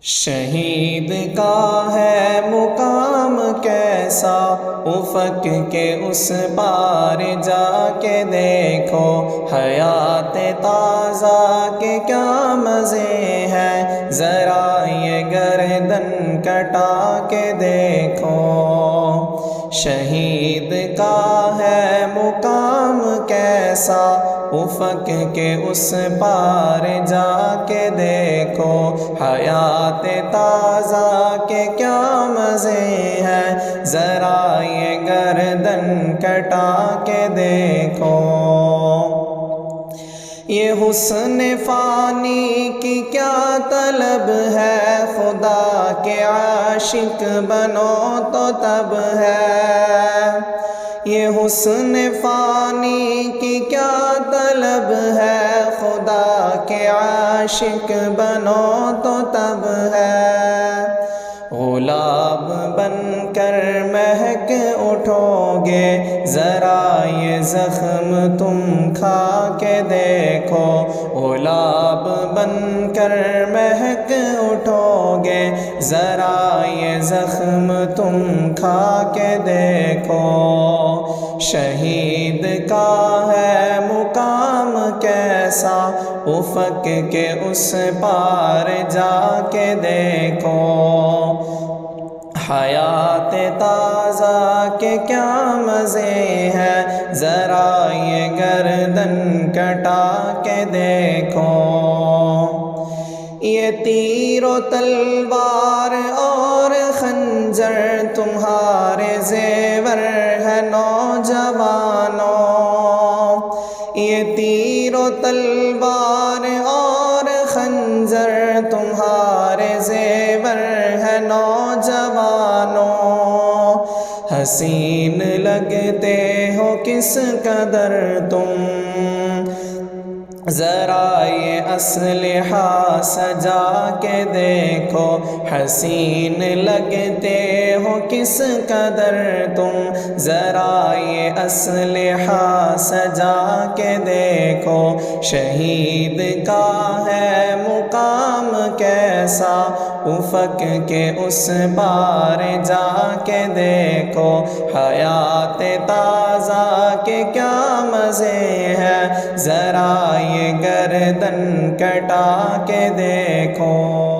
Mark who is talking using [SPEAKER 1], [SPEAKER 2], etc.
[SPEAKER 1] شہید کا ہے مقام کیسا، افق کے اس پار جا کے دیکھو، حیات تازہ کے کیا مزے ہیں، ذرا یہ گردن کٹا کے دیکھو۔ شہید کا ہے مقام کیسا، افق کے اس پار جا کے دیکھو، حیات تازہ کے کیا مزے ہیں، ذرا یہ گردن کٹا کے دیکھو۔ یہ حسن فانی کی کیا طلب ہے، خدا کے عاشق بنو تو تب ہے۔ یہ حسن فانی کی کیا طلب ہے، خدا کے عاشق بنو تو تب ہے۔ غلاب بن کر مہک اٹھو گے، ذرا یہ زخم تم کھا کے دیکھو۔ غلاب بن کر مہک اٹھو گے، ذرا یہ زخم تم کھا کے دیکھو۔ شہید کا ہے مقام کیسا، افق کے اس پار جا کے دیکھو، حیات تازہ کے کیا مزے ہیں، ذرا یہ گردن کٹا کے دیکھو۔ یہ تیر و تلوار اور خنجر تمہارے زیور ہے نوجوانوں، یہ تیر و تلوار اور خنجر تمہارے زیور ہے نوجوانوں۔ حسین لگتے ہو کس قدر تم، ذرا یہ اسلحہ سجا کے دیکھو۔ حسین لگتے ہو کس قدر تم، ذرا یہ اسلحہ سجا کے دیکھو۔ شہید کا ہے مقام کیسا، افق کے اس پار جا کے دیکھو، حیات تازہ کے کیا مزے ہیں، ذرا یہ گردن کٹا کے دیکھو۔